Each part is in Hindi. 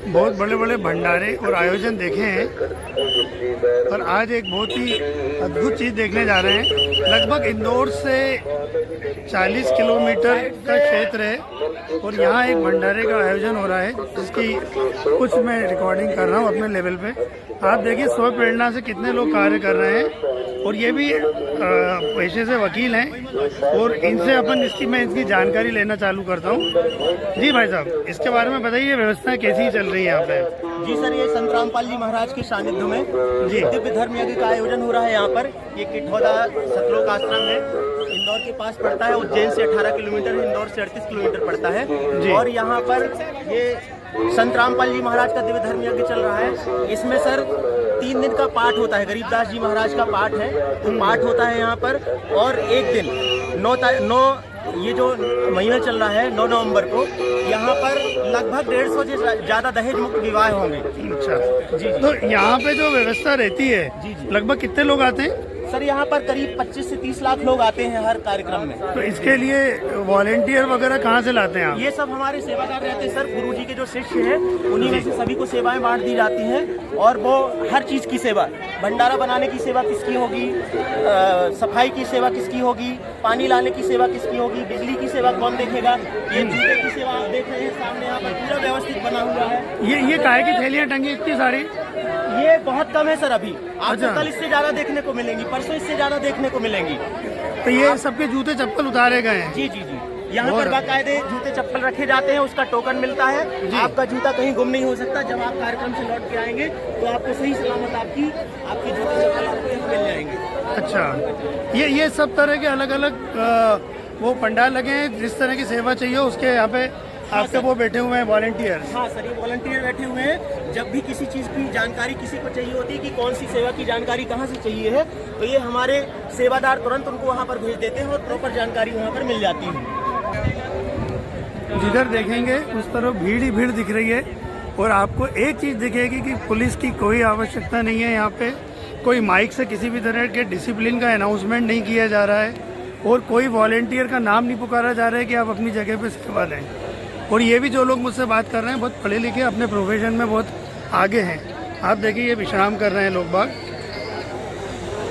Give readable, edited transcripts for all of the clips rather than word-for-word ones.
बहुत बड़े बड़े भंडारे और आयोजन देखे हैं, और आज एक बहुत ही अद्भुत चीज़ देखने जा रहे हैं। लगभग इंदौर से 40 किलोमीटर का क्षेत्र है, और यहाँ एक भंडारे का आयोजन हो रहा है, जिसकी कुछ मैं रिकॉर्डिंग कर रहा हूँ अपने लेवल पे। आप देखिए स्व प्रेरणा से कितने लोग कार्य कर रहे हैं, और ये भी पेशे से वकील हैं, और इनसे मैं इसकी जानकारी लेना चालू करता हूँ। जी भाई साहब, इसके बारे में बताइए, व्यवस्था कैसी चल रही है यहाँ पे? जी सर, ये संत रामपाल जी महाराज के सानिध्य में जी दिव्य धर्म यज्ञ का आयोजन हो रहा है यहाँ पर। ये किठौदा सतलोक आश्रम है, इंदौर के पास पड़ता है। उज्जैन से 18 किलोमीटर, इंदौर से 38 किलोमीटर पड़ता है। और यहाँ पर ये संत रामपाल जी महाराज का दिव्य धर्म यज्ञ चल रहा है। इसमें सर 3 दिन का पाठ होता है, गरीबदास जी महाराज का पाठ है, तो पाठ होता है यहाँ पर। और एक दिन 9 ये जो महीना चल रहा है 9 नवंबर को यहाँ पर लगभग 150 से ज़्यादा दहेज मुक्त विवाह होंगे। अच्छा जी। तो यहाँ पे जो व्यवस्था रहती है, जी लगभग कितने लोग आते हैं? सर यहाँ पर करीब 25 से 30 लाख लोग आते हैं हर कार्यक्रम में। तो इसके लिए वॉलेंटियर वगैरह कहाँ से लाते हैं आप? ये सब हमारे सेवादार रहते हैं सर, गुरुजी के जो शिष्य हैं उन्हीं में से सभी को सेवाएं बांट दी जाती हैं। और वो हर चीज़ की सेवा, भंडारा बनाने की सेवा किसकी होगी, सफाई की सेवा किसकी होगी, पानी लाने की सेवा किसकी होगी, बिजली की सेवा कौन देखेगा, ये जूते की सेवा आप देख रहे हैं सामने यहाँ पर पूरा व्यवस्थित बना हुआ है। ये काहे की थैलियाँ टंगी इतनी सारी? ये बहुत कम है सर अभी। आपको कल इससे ज्यादा देखने को मिलेंगी, परसों इससे ज्यादा देखने को मिलेंगी। तो ये सबके जूते चप्पल उतारे गए हैं? जी जी जी, यहाँ पर बाकायदे जूते चप्पल रखे जाते हैं, उसका टोकन मिलता है। आपका जूता कहीं गुम नहीं हो सकता। जब आप कार्यक्रम से लौट के आएंगे तो आपको सही सलामत आपके जूते चप्पल आपको मिल जाएंगे। अच्छा, ये सब तरह के अलग अलग वो पंडाल लगे हैं, जिस तरह की सेवा चाहिए उसके यहाँ पे आपके वो बैठे हुए हैं वॉलंटियर? हाँ सर, ये वॉलंटियर बैठे हुए हैं। जब भी किसी चीज़ की जानकारी किसी को चाहिए होती है कि कौन सी सेवा की जानकारी कहाँ से चाहिए है, तो ये हमारे सेवादार तुरंत उनको वहाँ पर भेज देते हैं और प्रॉपर जानकारी वहाँ पर मिल जाती है। जिधर देखेंगे उस तरफ भीड़ ही भीड़ दिख रही है, और आपको एक चीज़ दिखेगी कि पुलिस की कोई आवश्यकता नहीं है। यहाँ पे कोई माइक से किसी भी तरह के डिसिप्लिन का अनाउंसमेंट नहीं किया जा रहा है, और कोई वॉलंटियर का नाम नहीं पुकारा जा रहा है कि आप अपनी जगह पे सेवा दें। और ये भी जो लोग मुझसे बात कर रहे हैं बहुत पढ़े लिखे, अपने प्रोफेशन में बहुत आगे हैं। आप देखिए ये विश्राम कर रहे हैं लोग बाग।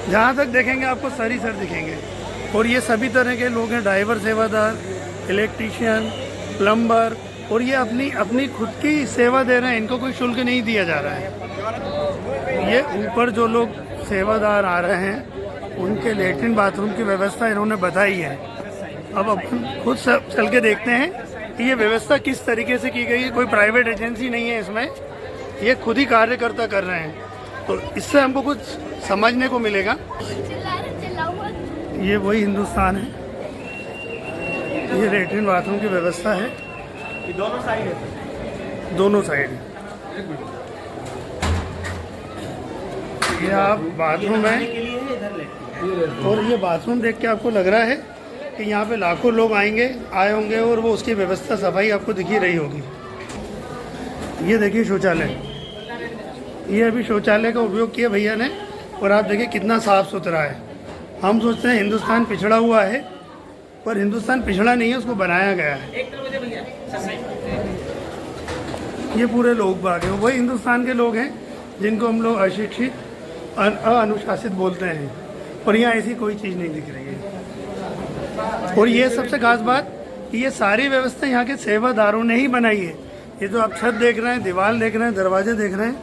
जहाँ तक देखेंगे आपको सर ही सर दिखेंगे, और ये सभी तरह के लोग हैं, ड्राइवर, सेवादार, इलेक्ट्रीशियन, प्लम्बर, और ये अपनी खुद की सेवा दे रहे हैं। इनको कोई शुल्क नहीं दिया जा रहा है। ये ऊपर जो लोग सेवादार आ रहे हैं उनके लेटरिन बाथरूम की व्यवस्था इन्होंने बताई है। अब अपन खुद सब चल के देखते हैं कि ये व्यवस्था किस तरीके से की गई है। कोई प्राइवेट एजेंसी नहीं है इसमें, ये खुद ही कार्यकर्ता कर रहे हैं, तो इससे हमको कुछ समझने को मिलेगा। ये वही हिंदुस्तान है, ये लेटरिन बाथरूम की व्यवस्था है। ये दोनों साइड है, दोनों साइड। ये आप बाथरूम है, और ये बाथरूम देख के आपको लग रहा है कि यहाँ पे लाखों लोग आए होंगे, और वो उसकी व्यवस्था सफाई आपको दिख ही रही होगी। ये देखिए शौचालय, ये अभी शौचालय का उपयोग किया भैया ने, और आप देखिए कितना साफ सुथरा है। हम सोचते हैं हिंदुस्तान पिछड़ा हुआ है, पर हिंदुस्तान पिछड़ा नहीं है, उसको बनाया गया है। ये पूरे लोग बाग हैं, वही हिंदुस्तान के लोग हैं जिनको हम लोग अशिक्षित, अनुशासित बोलते हैं, और यहाँ ऐसी कोई चीज़ नहीं दिख रही है। और ये सबसे खास बात कि ये सारी व्यवस्था यहाँ के सेवादारों ने ही बनाई है। ये जो आप छत देख रहे हैं, दीवार देख रहे हैं, दरवाजे देख रहे हैं,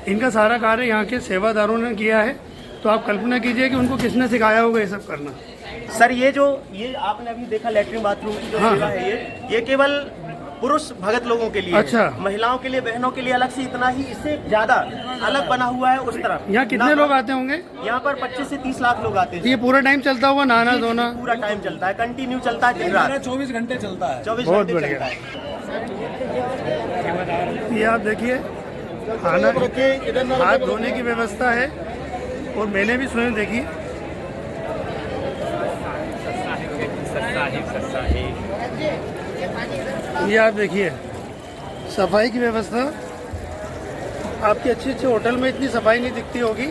इनका सारा कार्य यहाँ के सेवादारों ने किया है। तो आप कल्पना कीजिए कि उनको किसने सिखाया होगा ये सब करना। सर ये आपने अभी देखा लेटरिन बाथरूम की जो सेवा है, ये केवल पुरुष भगत लोगों के लिए। अच्छा। महिलाओं के लिए, बहनों के लिए अलग से इतना ही, इससे ज्यादा अलग बना हुआ है उस तरफ। यहाँ कितने लोग आते होंगे? यहाँ पर 25 से 30 लाख लोग आते हैं। ये पूरा टाइम चलता होगा नहाना धोना? पूरा टाइम चलता है, कंटिन्यू चलता है, दिन रात 24 घंटे चलता है। 24 बहुत घंटे बढ़िया। चलता है। ये आप देखिए हाथ धोने की व्यवस्था है, और मैंने भी स्वयं देखी। ये आप देखिए सफाई की व्यवस्था। आपकी अच्छे होटल में इतनी सफाई नहीं दिखती होगी,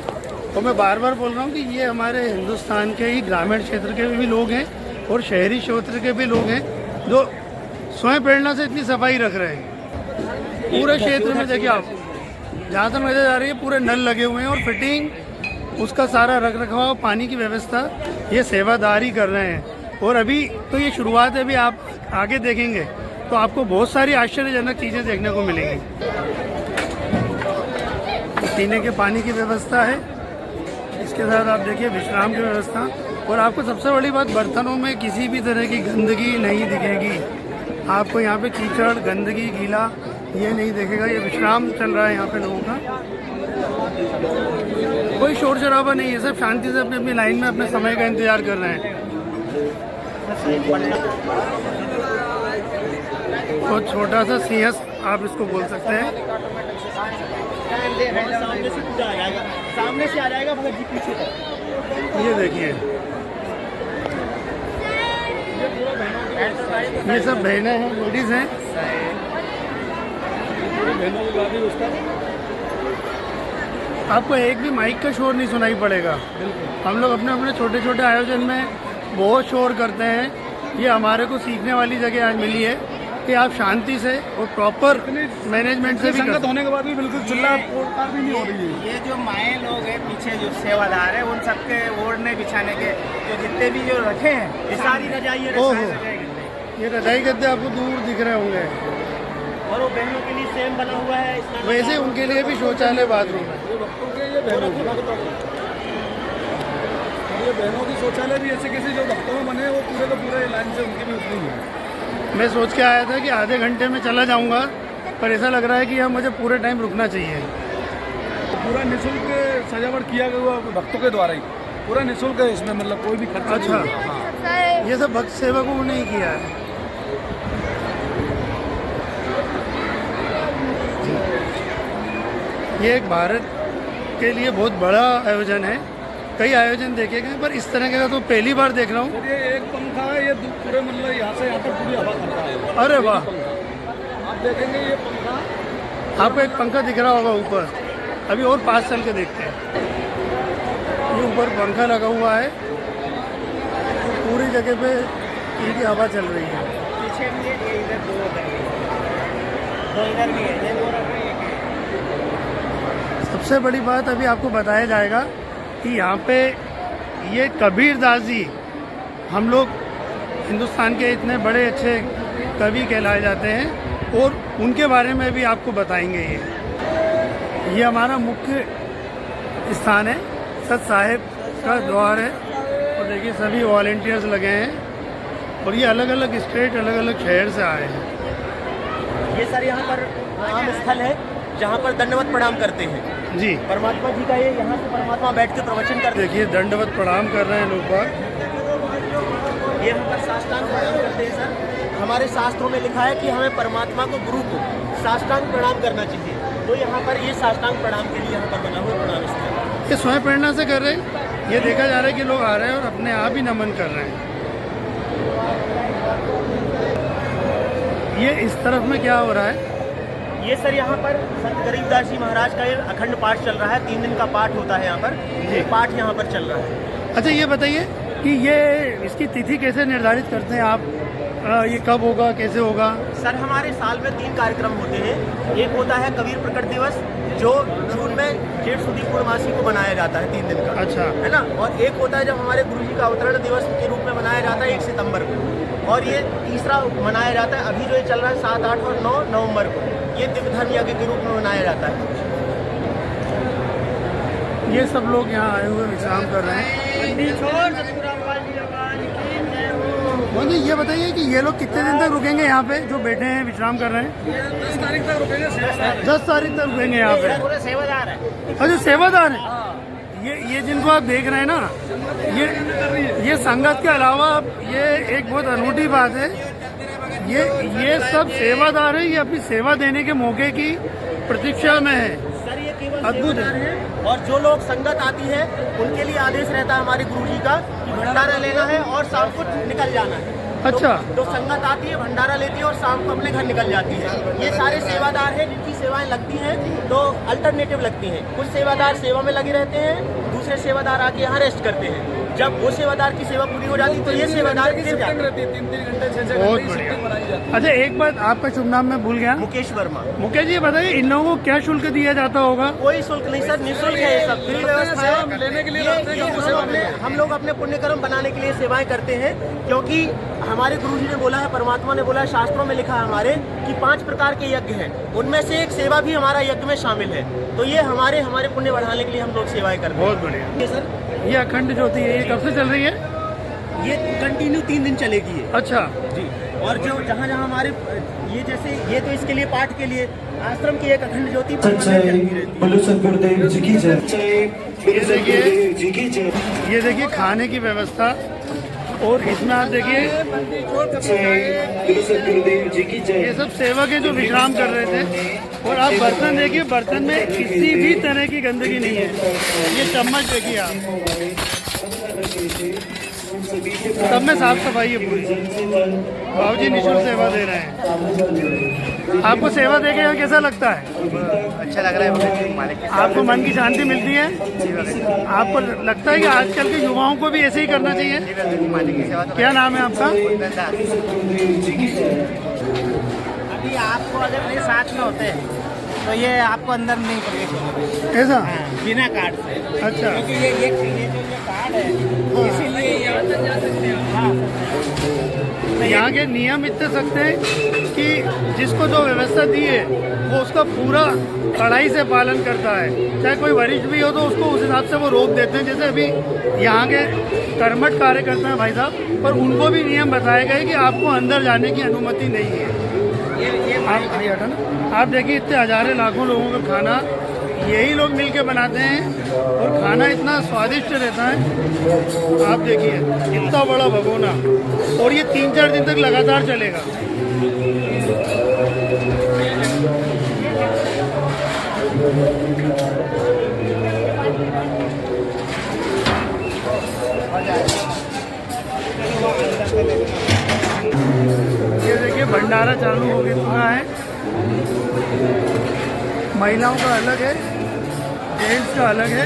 तो मैं बार बार बोल रहा हूँ कि ये हमारे हिंदुस्तान के ही ग्रामीण क्षेत्र के भी लोग हैं, और शहरी क्षेत्र के भी लोग हैं, जो स्वयं प्रेरणा से इतनी सफाई रख रहे हैं। पूरे क्षेत्र में देखिए आप, जहाँ तक नजर आ रही है पूरे नल लगे हुए हैं और फिटिंग, उसका सारा रख रखाव, पानी की व्यवस्था ये सेवादारी कर रहे हैं। और अभी तो ये शुरुआत है, अभी आप आगे देखेंगे तो आपको बहुत सारी आश्चर्यजनक चीज़ें देखने को मिलेंगी। पीने के पानी की व्यवस्था है, इसके साथ आप देखिए विश्राम की व्यवस्था। और आपको सबसे बड़ी बात, बर्तनों में किसी भी तरह की गंदगी नहीं दिखेगी आपको। यहाँ पे कीचड़, गंदगी, गीला ये नहीं दिखेगा। ये विश्राम चल रहा है यहाँ पे लोगों का, कोई शोर शराबा नहीं है, सब शांति से अपनी अपनी लाइन में अपने समय का इंतजार कर रहे हैं। तो छोटा सा सिंहस्थ आप इसको बोल सकते हैं। सामने से आ जाएगा भगत जी पीछे तक। ये देखिए, ये सब बहनें हैं, लेडीज हैं। आपको एक भी माइक का शोर नहीं सुनाई पड़ेगा। हम लोग अपने अपने छोटे छोटे आयोजन में बहुत शोर करते हैं। ये हमारे को सीखने वाली जगह आज मिली है कि आप शांति से और प्रॉपर मैनेजमेंट से भी संगत होने के बाद भी बिल्कुल चिल्ला पोड़कार भी नहीं हो रही है। ये जो माए लोग हैं पीछे जो सेवादार है, उन सबके ओढ़ने बिछाने के जो जितने भी जो रखे हैं, ये सारी रजाई, ओहो, ये रजाई गद्दे आपको दूर दिख रहे होंगे। और वो बहनों के लिए सेम बना हुआ है। वैसे उनके लिए भी शौचालय, बाथरूम है। ये बहनों की शौचालय भी ऐसे कैसे जो भक्तों में बने हैं, वो पूरे का पूरे लाइन से उनकी भी उतनी है। मैं सोच के आया था कि आधे घंटे में चला जाऊंगा, पर ऐसा लग रहा है कि यहाँ मुझे पूरे टाइम रुकना चाहिए। पूरा निःशुल्क सजावट किया गया भक्तों के द्वारा ही, पूरा निःशुल्क है इसमें, मतलब कोई भी खर्चा अच्छा, नहीं है। ये सब भक्त सेवकों ने ही किया है। ये एक भारत के लिए बहुत बड़ा आयोजन है। कई आयोजन देखे गए, पर इस तरह का तो पहली बार देख रहा हूँ। ये एक पंखा है, ये पूरे मतलब यहाँ से यहाँ तक पूरी हवा करता है। अरे वाह, आप देखेंगे ये पंखा, आपको एक पंखा दिख रहा होगा ऊपर। अभी और पास चल के देखते हैं। ये ऊपर पंखा लगा हुआ है, पूरी जगह पे इनकी हवा चल रही है। पीछे भी है, इधर दो इधर भी है, ये दो रख रहे हैं। सबसे बड़ी बात अभी आपको बताया जाएगा कि यहाँ पे ये कबीरदास जी, हम लोग हिंदुस्तान के इतने बड़े अच्छे कवि कहलाए जाते हैं, और उनके बारे में भी आपको बताएंगे। ये हमारा मुख्य स्थान है, सत साहिब का द्वार है। और देखिए सभी वॉलेंटियर्स लगे हैं, और ये अलग अलग स्टेट, अलग अलग शहर से आए हैं। ये सर यहाँ पर आम स्थल है जहाँ पर दंडवत प्रणाम करते हैं जी, परमात्मा जी का। ये यहाँ से परमात्मा बैठ के प्रवचन करते देखिए दंडवत प्रणाम कर रहे हैं लोग बाग। हैं। ये हम पर साष्टांग प्रणाम करते हैं सर। हमारे शास्त्रों में लिखा है कि हमें परमात्मा को, गुरु को साष्टांग प्रणाम करना चाहिए। तो यहाँ पर ये साष्टांग प्रणाम के लिए यहाँ पर बना हुआ प्रणाम स्थल। ये स्वयं प्रेरणा से कर रहे हैं। ये देखा जा रहा है कि लोग आ रहे हैं और अपने आप ही नमन कर रहे हैं। ये इस तरफ में क्या हो रहा है? ये सर यहाँ पर संत गरीबदास जी महाराज का ये अखंड पाठ चल रहा है। 3 दिन का पाठ होता है यहाँ पर। ये पाठ यहाँ पर चल रहा है। अच्छा, ये बताइए कि ये इसकी तिथि कैसे निर्धारित करते हैं आप? ये कब होगा, कैसे होगा? सर हमारे साल में 3 कार्यक्रम होते हैं। एक होता है कबीर प्रकट दिवस, जो जून में जेठ सुदी पूर्णमासी को मनाया जाता है 3 दिन का। अच्छा, है ना। और एक होता है जब हमारे गुरु जी का अवतरण दिवस के रूप में मनाया जाता है 1 सितंबर को। और ये तीसरा मनाया जाता है अभी जो ये चल रहा है 7, 8 और 9 नवंबर को। ये दिव्य धर्म यज्ञ के रूप में मनाया जाता है। ये सब लोग यहाँ आए हुए विश्राम कर रहे हैं। मोदी, ये बताइए कि ये लोग कितने दिन तक रुकेंगे यहाँ पे, जो बैठे हैं विश्राम कर रहे हैं? 10 तारीख तक रुकेंगे। 10 तारीख तक रुकेंगे यहाँ पे। पूरे सेवादार है। अच्छा, सेवादार है। ये जिनको आप देख रहे हैं ना, ये संगत के अलावा ये एक बहुत अनूठी बात है। ये सब सेवादार है। ये अपनी सेवा देने के मौके की प्रतीक्षा में है। सर ये केवल अद्भुत सेवादार है। है। और जो लोग संगत आती है उनके लिए आदेश रहता है हमारे गुरु जी का कि भंडारा लेना है और शाम को निकल जाना है। अच्छा, तो संगत आती है, भंडारा लेती है और शाम को अपने घर निकल जाती है। ये सारे सेवादार हैं जिनकी सेवाएं लगती हैं तो अल्टरनेटिव लगती हैं। कुछ सेवादार सेवा में लगे रहते हैं, दूसरे सेवादार आके यहाँ रेस्ट करते हैं। जब वो सेवादार की सेवा पूरी हो जाती है तो ये सेवादार फिर जाते हैं। 3-3 घंटे 6-6 बहुत घंटे बढ़िया। जाती है। अच्छा एक बात, आपका शुभ नाम मैं भूल गया। मुकेश वर्मा। मुकेश जी बताइए, इन लोगों को क्या शुल्क दिया जाता होगा? कोई शुल्क नहीं सर, निःशुल्क है ये सब, फ्री व्यवस्था है। लेने के लिए ये रखते हैं कि हमको सेवा मिले। हम लोग अपने पुण्य कर्म बनाने के लिए सेवाएं करते हैं, क्योंकि हमारे गुरु जी ने बोला है, परमात्मा ने बोला है, शास्त्रों में लिखा है हमारे कि 5 प्रकार के यज्ञ हैं, उनमें से एक सेवा भी हमारा यज्ञ में शामिल है। तो ये हमारे पुण्य बढ़ाने के लिए हम लोग सेवाएं करते हैं। बहुत बढ़िया। ये सर, ये अखंड ज्योति है, ये कब से चल रही है? ये कंटिन्यू 3 दिन चलेगी ये अच्छा जी। और जो जहाँ जहाँ हमारे ये जैसे ये तो इसके लिए पाठ के लिए आश्रम की एक अखंड ज्योति बोलो सतगुरुदेव जी की जय। ये देखिए खाने की व्यवस्था, और इसमें आप देखिए ये सब सेवक है जो विश्राम कर रहे थे। और आप बर्तन देखिए, बर्तन में किसी भी तरह की गंदगी नहीं है। ये चम्मच देखिए आप, सब में साफ सफाई है पूरी। बाबूजी निःशुल्क सेवा दे रहे हैं। आपको सेवा देके यहाँ कैसा लगता है? अच्छा लग रहा है मालिक। आपको मन की शांति मिलती है? आपको लगता है कि आजकल के युवाओं को भी ऐसे ही करना चाहिए? मालिक की सेवा। क्या नाम है आपका? अभी आपको अगर मेरे साथ में होते हैं तो ये आपको अंदर नहीं प्रवेश होगा। ऐसा? बिना कार्ड से। अच्छा। क्योंकि ये जो कार्ड है, इसीलिए यहाँ तक जा सकते हैं। हाँ। यहाँ के नियम इतने सख्त हैं कि जिसको जो व्यवस्था दी है वो उसका पूरा कड़ाई से पालन करता है। चाहे कोई वरिष्ठ भी हो तो उसको उस हिसाब से वो रोक देते हैं। जैसे अभी यहाँ के कर्मठ कार्यकर्ता हैं भाई साहब, पर उनको भी नियम बताए गए कि आपको अंदर जाने की अनुमति नहीं है। आप देखिए इतने हजारों लाखों लोगों का खाना यही लोग मिलके बनाते हैं, और खाना इतना स्वादिष्ट रहता है। आप देखिए इतना बड़ा भगोना, और ये 3-4 दिन तक लगातार चलेगा। ये देखिए भंडारा चालू हो चुका है। महिलाओं का अलग है, जेंट्स का अलग है।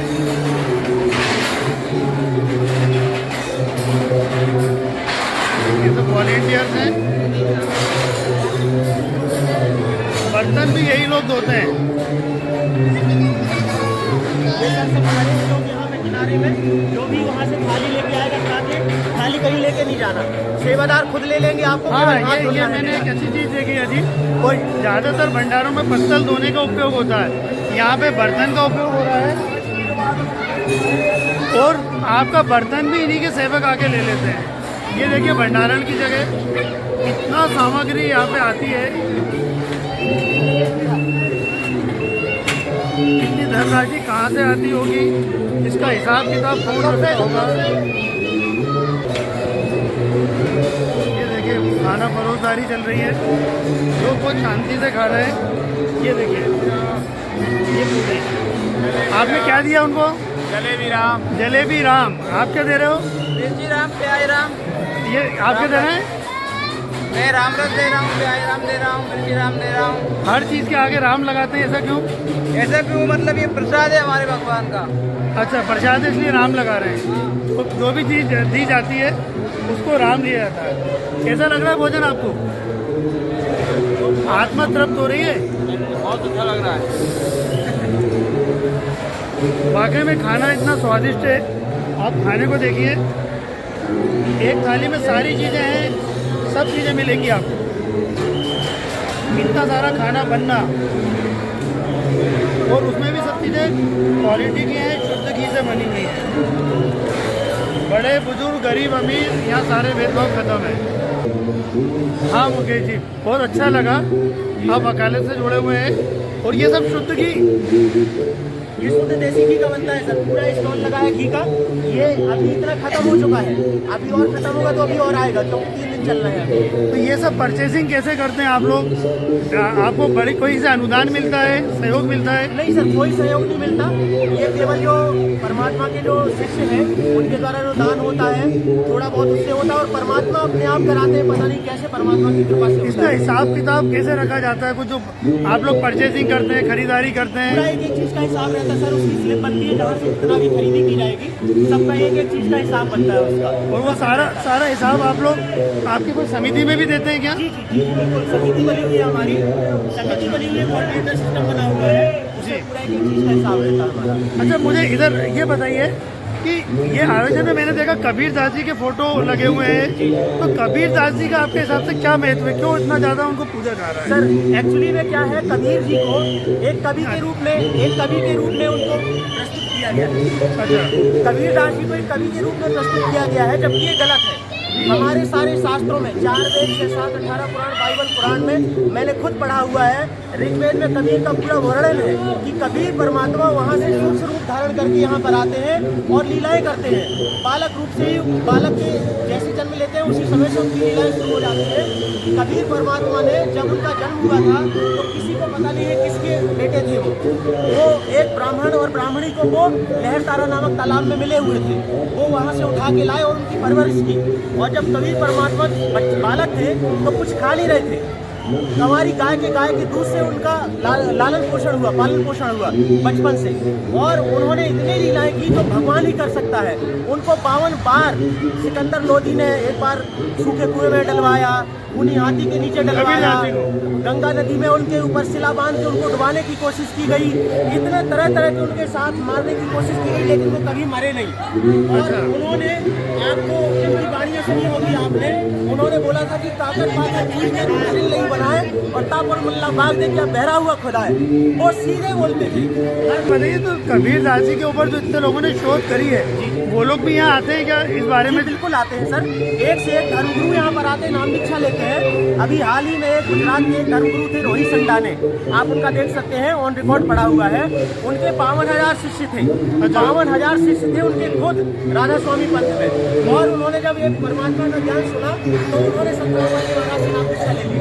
ये तो वॉलेंटियर्स हैं। बर्तन भी यही लोग धोते हैं। किनारे में जो भी वहाँ से थाली लेके आएगा, खाके थाली कहीं लेके नहीं जाना, सेवादार खुद ले लेंगे। आपको हाँ, केवल हाथ ये धुलना है। मैंने एक अच्छी चीज़ देखी है जी। कोई ज़्यादातर भंडारों में पत्तल धोने का उपयोग होता है, यहाँ पे बर्तन का उपयोग हो रहा है। और आपका बर्तन भी इन्हीं के सेवक आके ले लेते हैं। ये देखिए भंडारण की जगह इतना सामग्री यहाँ पे आती है। इतनी धनराशि कहाँ से आती होगी, इसका हिसाब किताब कौन रखता होगा। ये देखिए खाना परोसदारी चल रही है, लोग बहुत शांति से खा रहे हैं। ये देखिए ये पूरे आपने क्या दिया उनको? जलेबी राम। जलेबी राम। आप क्या दे रहे हो? मिर्ची राम, प्याज राम। ये आप क्या दे रहे हैं? मैं राम रस दे रहा हूँ, प्याज राम दे रहा हूँ, मिर्ची राम दे रहा हूँ। हर चीज़ के आगे राम लगाते हैं, ऐसा क्यों? ऐसा क्यों? मतलब ये प्रसाद है हमारे भगवान का। अच्छा, प्रसाद है इसलिए राम लगा रहे हैं। तो जो भी चीज़ दी जाती है उसको राम दिया जाता है। कैसा लग रहा है भोजन आपको? आत्मा तृप्त हो रही है? बहुत अच्छा लग रहा है। वाकई में खाना इतना स्वादिष्ट है। आप खाने को देखिए, एक थाली में सारी चीज़ें हैं, सब चीज़ें मिलेंगी आपको। इतना सारा खाना बनना, और उसमें भी सब चीज़ें क्वालिटी की हैं, शुद्ध घी से बनी हुई हैं। बड़े बुजुर्ग गरीब अमीर यहाँ सारे भेदभाव खत्म है। हाँ मुकेश जी, बहुत अच्छा लगा, आप वकालत से जुड़े हुए हैं। और ये सब शुद्ध घी, ये शुद्ध देसी घी का बनता है सर। पूरा स्टॉल लगा है घी का। ये अभी इतना खत्म हो चुका है, अभी और खत्म होगा तो अभी और आएगा, क्योंकि 3 दिन चल रहा है। तो ये सब परचेसिंग कैसे करते हैं आप लोग? आपको बड़ी कोई से अनुदान मिलता है, सहयोग मिलता है? नहीं सर, कोई सहयोग नहीं मिलता। ये केवल जो परमात्मा के जो शिष्य हैं उनके द्वारा जो दान होता है, थोड़ा बहुत उससे होता है, और परमात्मा अपने आप कराते हैं। पता नहीं कैसे परमात्मा की कृपा से इसका हिसाब किताब कैसे रखा जाता है? कुछ जो आप लोग परचेसिंग करते हैं, खरीदारी करते पूरा हैं, एक चीज का हिसाब रहता है सर। उसकी स्लिप बनती है, जहाँ से जितना भी खरीदी की जाएगी सबका एक चीज का हिसाब बनता है उसका। और वो सारा हिसाब आप लोग आपकी कोई समिति में भी देते हैं क्या? बिल्कुल समिति बनी हुई है हमारी, समिति बनी हुई है, कोऑर्डिनेटर सिस्टम बना हुआ है, उसमें पूरा एक चीज़ का हिसाब रहता है हमारा। अच्छा, मुझे इधर ये बताइए कि ये आयोजन में मैंने देखा कबीर दास जी के फोटो लगे हुए हैं, तो कबीर दास जी का आपके हिसाब से क्या महत्व है, क्यों इतना ज़्यादा उनको पूजा जा रहा है? सर एक्चुअली में क्या है, कबीर जी को एक कवि के रूप में उनको प्रस्तुत किया गया है। अच्छा, कबीर दास जी को एक कवि के रूप में प्रस्तुत किया गया है, जबकि ये गलत है। हमारे सारे शास्त्रों में 4 वेद 6 7 18 पुराण, बाइबल पुराण में मैंने खुद पढ़ा हुआ है, ऋग्वेद में कबीर का पूरा वर्णन है कि कबीर परमात्मा वहाँ से सूक्ष्म रूप धारण करके यहाँ पर आते हैं और लीलाएं करते हैं। बालक रूप से ही बालक के जैसे जन्म लेते हैं उसी समय से उनकी लीलाएं शुरू हो जाती हैं। कबीर परमात्मा ने जब उनका जन्म हुआ था तो किसी को पता नहीं है किसके बेटे थे वो एक ब्राह्मण और ब्राह्मणी को वो लहर तारा नामक तालाब में मिले हुए थे, वो वहाँ से उठा के लाए और उनकी परवरिश की। और जब कबीर परमात्मा बालक थे तो कुछ खा नहीं रहे थे, हमारी गाय के दूध से उनका लालन पोषण हुआ, पालन पोषण हुआ बचपन से, और उन्होंने इतनी लीलाएं की जो भगवान ही कर सकता है। उनको 52 बार सिकंदर लोधी ने एक बार सूखे कुएं में डलवाया, उन्हीं हाथी के नीचे डलवाया, गंगा नदी में उनके ऊपर सिला बांध के उनको डुबाने की कोशिश की गई, इतने तरह तरह के उनके साथ मारने की कोशिश की गई, लेकिन वो कभी मरे नहीं। और उन्होंने, आपको उनकी वाणियाँ सुनी होगी आपने, उन्होंने बोला था कि ताकत पाकर चीज में दूसरी नहीं बनाए और तापर मल्ला बाग दे क्या बहरा हुआ खुदा है, वो सीधे बोलते थे। बताइए, तो कबीर दास जी के ऊपर जो इतने लोगों ने शोध करी है, वो लोग भी यहाँ आते हैं क्या इस बारे में? बिल्कुल आते हैं सर, एक से एक धर्मगुरु यहाँ पर आते हैं, नाम दीक्षा लेते हैं। अभी हाल ही में गुजरात के एक धर्मगुरु थे रोहित संडाने, आप उनका देख सकते हैं, ऑन रिकॉर्ड पड़ा हुआ है। उनके 52,000 शिष्य थे, 52,000 शिष्य थे उनके खुद राधा स्वामी पंथ में। और उन्होंने जब ये परमात्मा का ज्ञान सुना तो उन्होंने 17 वर्ष के बाद से नाम दीक्षा ले ली।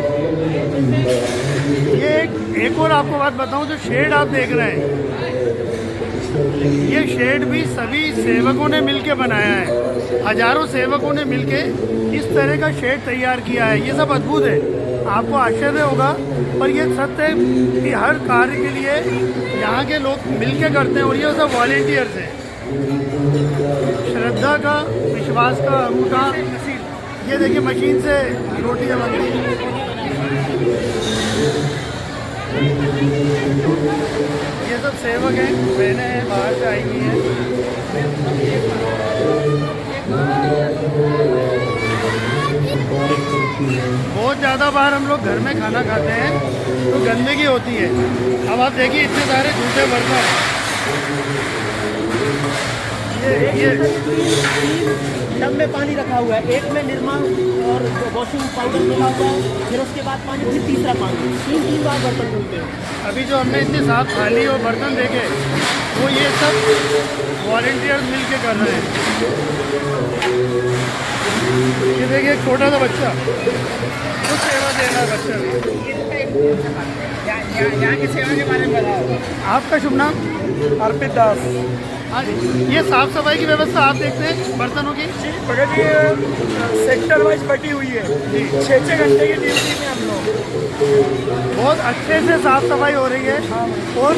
ये एक और आपको बात बताऊं, जो शेड आप देख रहे हैं, ये शेड भी सभी सेवकों ने मिलके बनाया है। हजारों सेवकों ने मिलके इस तरह का शेड तैयार किया है। ये सब अद्भुत है, आपको आश्चर्य होगा, पर ये सत्य है कि हर कार्य के लिए यहाँ के लोग मिलके करते हैं, और ये सब वॉलेंटियर्स हैं। श्रद्धा का, विश्वास का अंगूठा, ये देखिए मशीन से रोटियाँ बनती हैं। ये सब सेवक हैं, बहनें हैं, बाहर से आई हुई हैं। बहुत ज़्यादा बार हम लोग घर में खाना खाते हैं तो गंदगी होती है। अब आप देखिए इतने सारे जूठे बर्तन, ये टब में पानी रखा हुआ है, एक में निरमा और वॉशिंग पाउडर मिला हुआ है, फिर उसके बाद पानी, फिर तीसरा पानी, 3 बार बर्तन धुलते हैं। अभी जो हमने इतनी साफ थाली और बर्तन देखे, वो ये सब वॉलेंटियर्स मिल के कर रहे हैं। ये देखिए एक छोटा सा बच्चा, कुछ सेवा दे रहा है बच्चा भी। यहाँ की सेवा के बारे में बताओ। आपका शुभ नाम? अर्पित दास। हाँ जी, ये साफ सफाई की व्यवस्था आप देखते हैं बर्तनों की? भगत जी सेक्टर वाइज बटी हुई है, 6-6 घंटे की ड्यूटी में हम लोग बहुत अच्छे से साफ सफाई हो रही है, और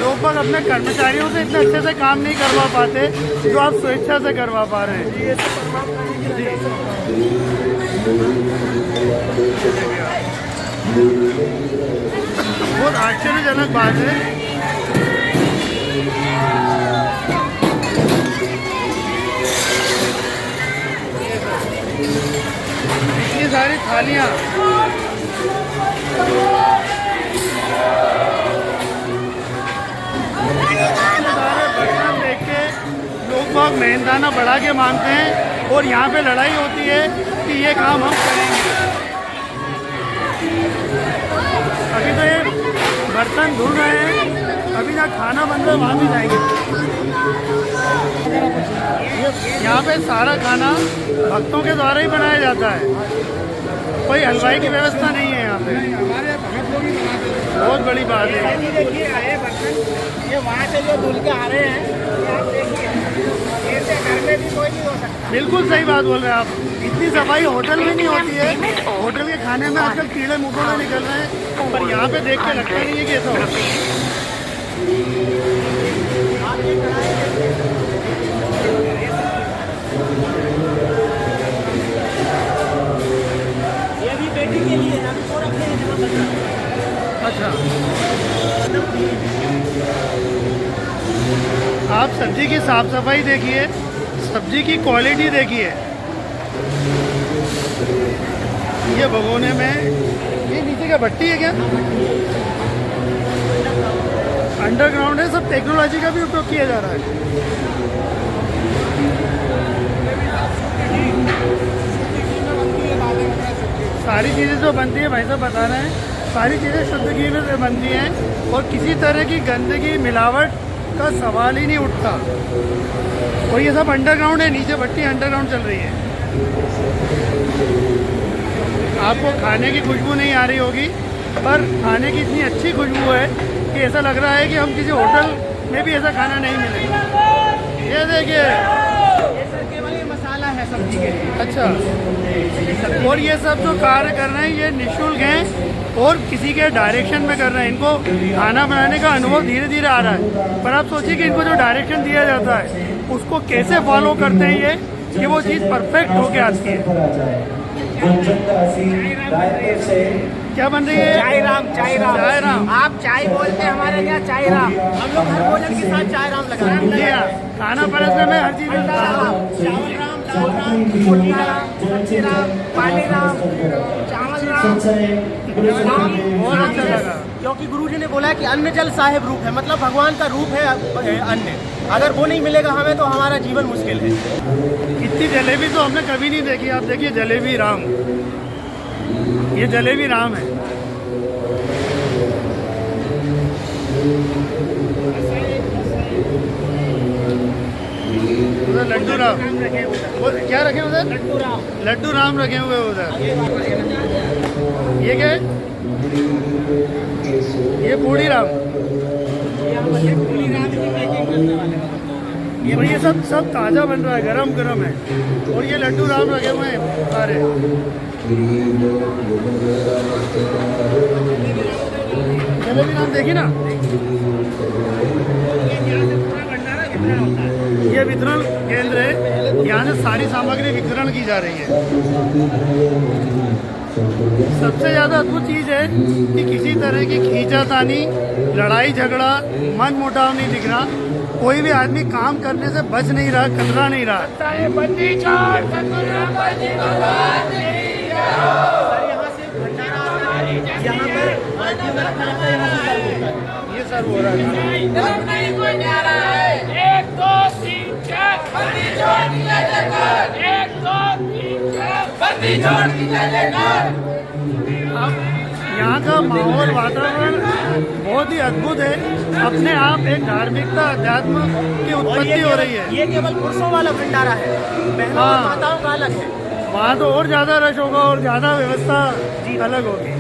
लोग बाग अपने कर्मचारियों से इतने अच्छे से काम नहीं करवा पाते जो आप स्वेच्छा से करवा पा रहे हैं। ये सब परमात्मा जी की रजा से। बहुत आश्चर्यजनक बात है। इतनी सारी थालियाँ, बर्तन देख के लोग बहुत मेहनताना बढ़ा के मांगते हैं, और यहाँ पे लड़ाई होती है कि ये काम हम करेंगे। अभी तो ये बर्तन धुल रहे हैं, अभी जहाँ खाना बन रहा है वहाँ भी जाएंगे। यहाँ पे सारा खाना भक्तों के द्वारा ही बनाया जाता है, कोई हलवाई की व्यवस्था नहीं है यहाँ पे। हमारे भगत लोग ही बनाते हैं। बहुत बड़ी बात है। ये देखिए आए बर्तन, ये वहाँ से जो धुल के आ रहे हैं, ये आप देखिए, ऐसे घर में भी कोई नहीं हो सकता। बिल्कुल सही बात बोल रहे हैं आप। इतनी सफाई होटल में नहीं होती है, होटल के खाने में आजकल कीड़े मकोड़े निकल रहे हैं, पर यहाँ पे देख के लगता नहीं है कि ऐसा होता है। अच्छा, आप सब्जी की साफ सफाई देखिए, सब्जी की क्वालिटी देखिए। ये भगोने में, ये नीचे क्या भट्टी है क्या? अंडरग्राउंड है, सब टेक्नोलॉजी का भी उपयोग किया जा रहा है। सारी चीज़ें जो बनती है भाई साहब बता रहे हैं, सारी चीज़ें शुद्ध घी में से बनती हैं और किसी तरह की गंदगी मिलावट का सवाल ही नहीं उठता। और ये सब अंडरग्राउंड है, नीचे भट्टी अंडरग्राउंड चल रही है। आपको खाने की खुशबू नहीं आ रही होगी, पर खाने की इतनी अच्छी खुशबू है कि ऐसा लग रहा है कि हम किसी होटल में भी ऐसा खाना नहीं मिलेगा। ये देखिए, केवल ये मसाला है सब्जी के लिए। अच्छा, और ये सब जो कार्य कर रहे हैं ये निःशुल्क हैं और किसी के डायरेक्शन में कर रहे हैं। इनको खाना बनाने का अनुभव धीरे धीरे आ रहा है, पर आप सोचिए कि इनको जो डायरेक्शन दिया जाता है उसको कैसे फॉलो करते हैं ये कि वो चीज़ परफेक्ट होके आती है। क्या बन रही है? चाय राम, चाय राम, चाय राम। आप चाय बोलते हैं, हमारे यहाँ चाय राम। हम लोग हर भोजन के साथ चाय राम लगा रहे जी हाँ, खाना परोसने में हर चीज़ में चावल राम, दाल राम, रोटियां राम, सब्जी राम, पानी राम, चावल राम। बहुत अच्छा लगा। क्योंकि गुरुजी ने बोला है कि अन्न जल साहेब रूप है, मतलब भगवान का रूप है अन्न। अगर वो नहीं मिलेगा हमें तो हमारा जीवन मुश्किल है। इतनी जलेबी तो हमने कभी नहीं देखी। आप देखिए जलेबी राम, ये जलेबी राम है। उधर लड्डू राम, वो क्या रखे उधर? लड्डू राम रखे हुए उधर। ये क्या है? ये पूड़ी राम। ये सब ताज़ा बन रहा है, गरम गरम है। और ये लड्डू राम रखे हुए हैं सारे। जलेबी राम देखिए ना, ये वितरण केंद्र है, यहाँ से सारी सामग्री वितरण की जा रही है। सबसे ज़्यादा अद्भुत चीज़ है कि किसी तरह की खींचातानी, लड़ाई झगड़ा, मन मुटाव नहीं दिख रहा। कोई भी आदमी काम करने से बच नहीं रहा, कतरा नहीं रहा। सर यहाँ से भंडारा आता है, यहाँ पर बाल्टियों में रखा जाता है, यहाँ से सर्व होता है। ये सर्व हो रहा है। 1 2 3 4 बंदी छोड़ दी जयकार। 1 2 3 4 बंदी छोड़ दी जयकार। यहाँ का माहौल, वातावरण बहुत ही अद्भुत है। अपने आप एक धार्मिकता, अध्यात्म की उत्पत्ति हो रही है। ये केवल पुरुषों वाला भंडारा है, बहनों और माताओं का अलग है। वहाँ तो और ज़्यादा रश होगा और ज़्यादा व्यवस्था अलग होगी।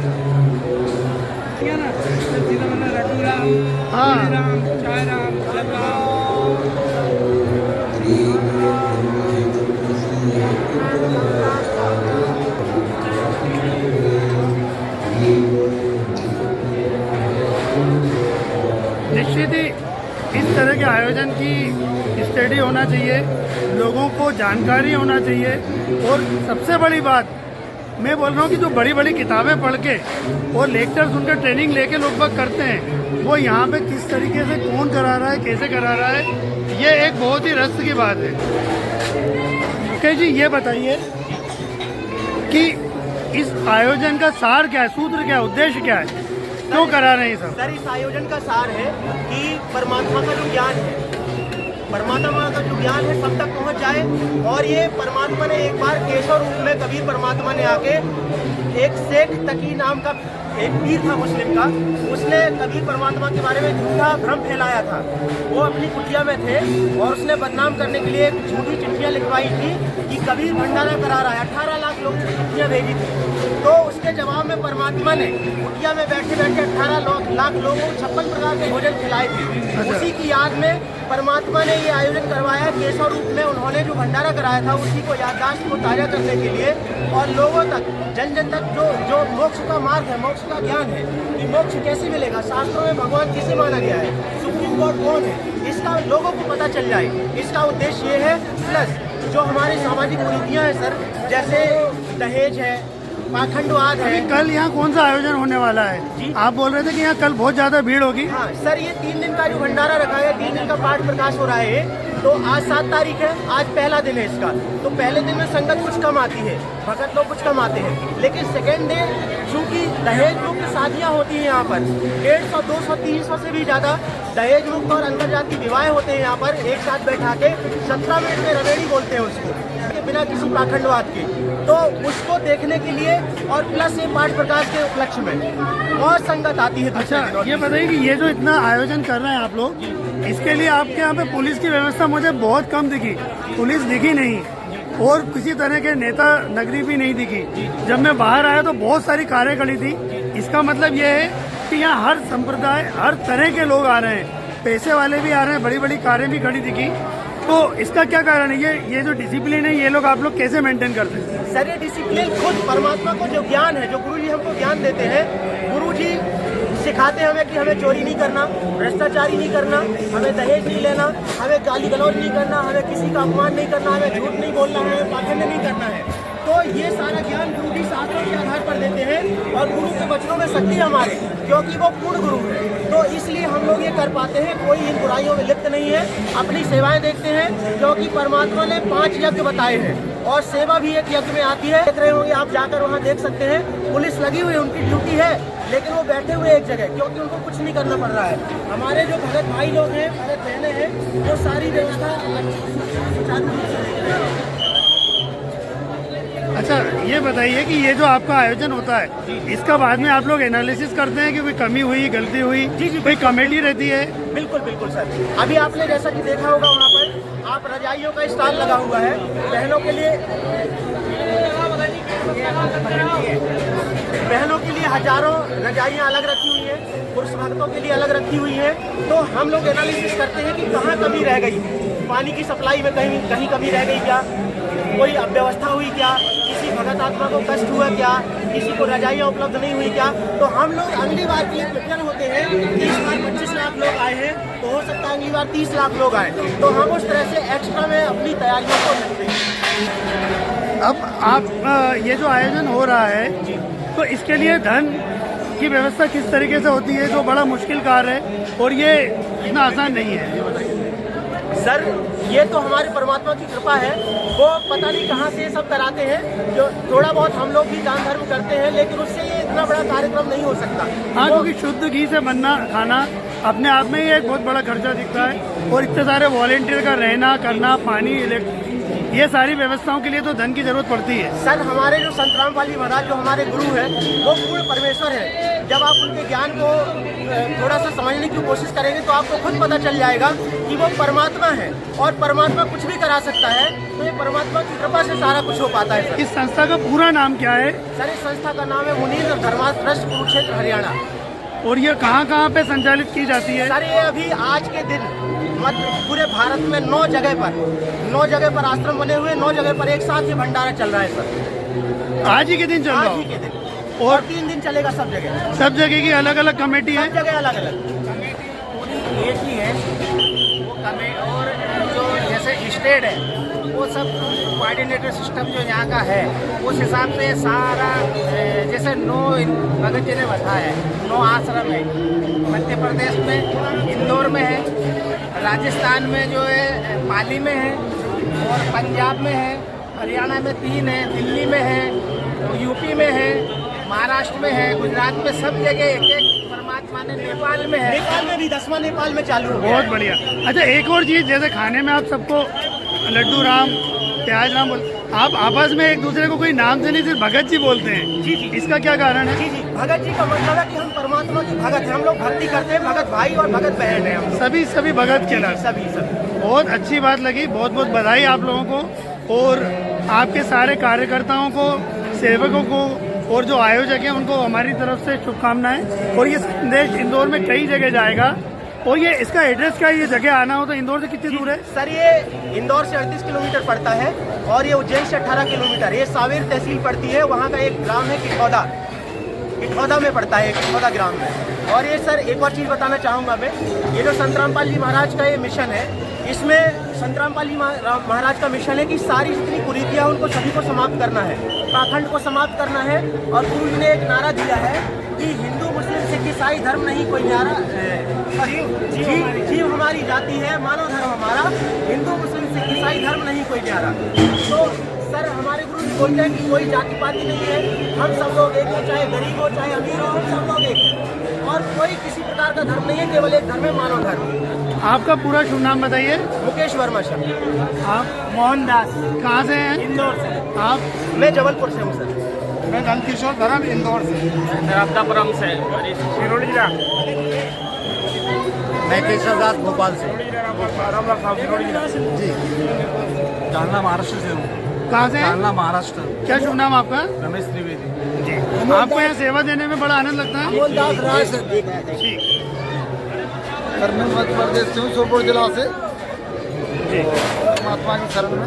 हाँ, चाय राम, निश्चित ही इस तरह के आयोजन की स्टडी होना चाहिए, लोगों को जानकारी होना चाहिए। और सबसे बड़ी बात मैं बोल रहा हूँ कि जो बड़ी बड़ी किताबें पढ़ के और लेक्चर सुनकर ट्रेनिंग लेके लोग बाग करते हैं, वो यहाँ पे किस तरीके से कौन करा रहा है, कैसे करा रहा है, ये एक बहुत ही रहस्य की बात है। ओके जी, ये बताइए कि इस आयोजन का सार क्या है, सूत्र क्या है, उद्देश्य क्या है, क्यों करा रहे हैं सब? सर, इस आयोजन का सार है कि परमात्मा का जो ज्ञान है, परमात्मा का जो ज्ञान है सब तक पहुंच जाए। और ये परमात्मा ने एक बार केशव रूप में कबीर परमात्मा ने आके एक शेख तकी नाम का एक पीर था मुस्लिम का, उसने कबीर परमात्मा के बारे में झूठा भ्रम फैलाया था। वो अपनी कुटिया में थे और उसने बदनाम करने के लिए एक झूठी चिट्ठियाँ लिखवाई थी कि कबीर भंडारा करा रहा है। 18 लाख लोगों को चिट्ठियाँ भेजी थी। तो उसके जवाब में परमात्मा ने कुटिया में बैठे बैठे 18 लाख लोगों को 56 प्रकार के भोजन खिलाए थे। उसी की याद में परमात्मा ने ये आयोजन करवाया केशव रूप में। उन्होंने जो भंडारा कराया था उसी को याददाश्त को ताज़ा करने के लिए और लोगों तक, जन जन तक जो मोक्ष का मार्ग है, मोक्ष का ज्ञान है कि मोक्ष कैसे मिलेगा, शास्त्रों में भगवान किसे माना गया है, सुप्रीम कोर्ट कौन है, इसका लोगों को पता चल जाए, इसका उद्देश्य ये है। प्लस जो हमारी सामाजिक कुरीतियाँ हैं सर, जैसे दहेज है, पाखंडवाद है। कल यहाँ कौन सा आयोजन होने वाला है? जी? आप बोल रहे थे कि यहाँ कल बहुत ज्यादा भीड़ होगी। हाँ सर, ये 3 दिन का जो भंडारा रखा है, 3 दिन का पाठ प्रकाश हो रहा है। तो आज 7 तारीख है, आज पहला दिन है इसका। तो पहले दिन में संगत कुछ कम आती है, भगत लोग कुछ कम आते हैं, लेकिन सेकेंड डे चूँकि दहेज मुक्त शादियाँ होती हैं यहाँ पर, 150, 200, 300 से भी ज़्यादा दहेज मुक्त और अंतरजातीय विवाह होते हैं यहाँ पर। एक साथ बैठा के 17 मिनट में रवेड़ी बोलते हैं उसको, बिना किसी पाखंडवाद के। तो उसको देखने के लिए और प्लस ये पाठ प्रकाश के उपलक्ष्य में बहुत संगत आती है। अच्छा, ये बताइए कि ये जो इतना आयोजन कर रहे हैं आप लोग, इसके लिए आपके यहाँ पे पुलिस की व्यवस्था मुझे बहुत कम दिखी। पुलिस दिखी नहीं और किसी तरह के नेता नगरी भी नहीं दिखी। जब मैं बाहर आया तो बहुत सारी कारें खड़ी थी। इसका मतलब ये है कि यहाँ हर संप्रदाय, हर तरह के लोग आ रहे हैं, पैसे वाले भी आ रहे हैं, बड़ी बड़ी कारें भी खड़ी दिखी। तो इसका क्या कारण है? ये जो डिसिप्लिन है, ये लोग आप लोग कैसे मेंटेन करते हैं? सर, ये डिसिप्लिन खुद परमात्मा को जो ज्ञान है, जो गुरु जी हमको ज्ञान देते हैं, गुरु जी सिखाते हैं हमें कि हमें चोरी नहीं करना, भ्रष्टाचारी नहीं करना, हमें दहेज नहीं लेना, हमें गाली गलौज नहीं करना, हमें किसी का अपमान नहीं करना, हमें झूठ नहीं बोलना है, पाखंड नहीं करना है। तो ये सारा ज्ञान गुरु जी शास्त्रों के आधार पर देते हैं और गुरु के वचनों में शक्ति हमारे, क्योंकि वो पूर्ण गुरु है। तो इसलिए हम लोग ये कर पाते हैं, कोई इन बुराइयों में लिप्त नहीं है, अपनी सेवाएं देखते हैं, क्योंकि परमात्मा ने 5 यज्ञ बताए हैं और सेवा भी एक यज्ञ में आती है। देख रहे होंगे आप, जाकर वहाँ देख सकते हैं, पुलिस लगी हुई है, उनकी ड्यूटी है, लेकिन वो बैठे हुए एक जगह, क्योंकि उनको कुछ नहीं करना पड़ रहा है। हमारे जो भगत भाई लोग हैं, भगत बहनें हैं, वो सारी व्यवस्था सुचारू रूप से देख रहे हैं। अच्छा, ये बताइए कि ये जो आपका आयोजन होता है, इसका बाद में आप लोग एनालिसिस करते हैं कि कोई कमी हुई, गलती हुई? जी, कोई कमेटी रहती है? बिल्कुल बिल्कुल सर। अभी आपने जैसा कि देखा होगा, वहाँ पर आप रजाइयों का स्टॉल लगा हुआ है बहनों के लिए। बहनों के लिए हजारों रजाइयाँ अलग रखी हुई हैं, पुरुष भक्तों के लिए अलग रखी हुई हैं। तो हम लोग एनालिसिस करते हैं कि कहाँ कमी रह गई, पानी की सप्लाई में कहीं कमी रह गई क्या, कोई अव्यवस्था हुई क्या, किसी भगत आत्मा को कष्ट हुआ क्या, किसी को रजाइयाँ उपलब्ध नहीं हुई क्या। तो हम लोग अगली बार के लिए प्रिपेयर होते हैं। इस बार 25 लाख लोग आए हैं, तो हो सकता है अगली बार 30 लाख लोग आए, तो हम उस तरह से एक्स्ट्रा में अपनी तैयारियों को रखते हैं। अब आप ये जो आयोजन हो रहा है, तो इसके लिए धन की व्यवस्था किस तरीके से होती है, जो बड़ा मुश्किल कार्य है और ये इतना आसान नहीं है? ये बताइए सर। ये तो हमारे परमात्मा की कृपा है, वो पता नहीं कहाँ से ये सब कराते हैं। जो थोड़ा बहुत हम लोग भी दान धर्म करते हैं, लेकिन उससे ये इतना बड़ा कार्यक्रम नहीं हो सकता। हाँ, क्योंकि शुद्ध घी से बनना खाना अपने आप में ही एक बहुत बड़ा खर्चा दिखता है, और इतने सारे वॉलेंटियर का रहना करना, पानी, ये सारी व्यवस्थाओं के लिए तो धन की जरूरत पड़ती है। सर, हमारे जो संत रामपाल महाराज, जो हमारे गुरु हैं, वो पूर्ण परमेश्वर है। जब आप उनके ज्ञान को थोड़ा सा समझने की कोशिश करेंगे तो आपको खुद पता चल जाएगा कि वो परमात्मा है और परमात्मा कुछ भी करा सकता है। तो ये परमात्मा की कृपा से सारा कुछ हो पाता है सर। इस संस्था का पूरा नाम क्या है? सर, इस संस्था का नाम है मुनीर धर्मार्थ ट्रस्ट, कुरुक्षेत्र, हरियाणा। और ये कहाँ पे संचालित की जाती है? सर, ये अभी आज के दिन पूरे भारत में 9 जगह पर आश्रम बने हुए, 9 जगह पर एक साथ ये भंडारा चल रहा है सर। आज ही के दिन चल रहा आज ही के है? दिन, और 3 दिन चलेगा सब जगह। सब जगह की अलग अलग कमेटी है? सब जगह अलग अलग एक ही है वो और जो जैसे स्टेट है, वो सब कोऑर्डिनेटर सिस्टम जो यहाँ का है, उस हिसाब से सारा जैसे 9 भगत जी ने बताया है, 9 आश्रम है। मध्य प्रदेश में इंदौर में है, राजस्थान में जो है पाली में है, और पंजाब में है, हरियाणा में 3 है, दिल्ली में है, यूपी में है, महाराष्ट्र में है, गुजरात में, सब जगह एक परमात्मा ने। नेपाल में है, नेपाल में भी 10वां नेपाल में चालू हो गया। बहुत बढ़िया। अच्छा, एक और चीज़, जैसे खाने में आप सबको लड्डू राम, प्याज राम बोलते, आप आपस में एक दूसरे को कोई नाम से नहीं, सिर्फ भगत जी बोलते हैं। जी। इसका क्या कारण है? जी, भगत जी का मतलब है कि हम परमात्मा के भगत हैं। हम लोग भक्ति करते हैं, भगत भाई और भगत बहन हैं हम लोग। सभी भगत के नाम। सभी। बहुत अच्छी बात लगी, बहुत बहुत बधाई आप लोगों को और आपके सारे कार्यकर्ताओं को, सेवकों को, और जो आयोजक हैं उनको हमारी तरफ से शुभकामनाएं। और ये संदेश इंदौर में कई जगह जाएगा। और ये इसका एड्रेस क्या है? ये जगह आना हो तो इंदौर से कितनी दूर है? सर, ये इंदौर से 38 किलोमीटर पड़ता है और ये उज्जैन से 18 किलोमीटर। ये सावेर तहसील पड़ती है, वहाँ का एक ग्राम है किठौदा में पड़ता है, किठौदा ग्राम में। और ये सर एक और चीज़ बताना चाहूँगा मैं, ये जो संत रामपाल जी महाराज का ये मिशन है, इसमें संत रामपाल जी महाराज का मिशन है कि सारी जितनी कुरीतियाँ उनको सभी को समाप्त करना है, पाखंड को समाप्त करना है। और गुरु जी ने एक नारा दिया है कि हिंदू मुस्लिम सिख ईसाई धर्म नहीं कोई न्यारा, जीव हमारी जाति है, मानव धर्म हमारा, हिंदू मुस्लिम सिख ईसाई धर्म नहीं कोई न्यारा। तो सर हमारे गुरु जी बोलते हैं कि कोई जाति पाति नहीं है, हम सब लोग एक हैं, चाहे गरीब हो चाहे अमीर हो, हम सब लोग एक हैं। और कोई किसी प्रकार का धर्म नहीं है, केवल एक धर्म है, मानव धर्म। आपका पूरा शुभ नाम बताइए। मुकेश वर्मा सर। आप मोहनदास। कहाँ से हैं? इंदौर से। आप? मैं जबलपुर से हूँ सर। मैं नंदकिशोर धर्म इंदौर से। रामतापुरम से। सिरोड़ी जिला। मैं केशवदास भोपाल से। जी। जालना महाराष्ट्र से हूँ। कहाँ से हैं? जालना महाराष्ट्र। क्या शुभ नाम आपका? रमेश त्रिवेदी। आपको यहाँ सेवा देने में बड़ा आनंद लगता है? सर मैं मध्य प्रदेश से हूँ, सोनपुर जिला से। महात्मा की शरण में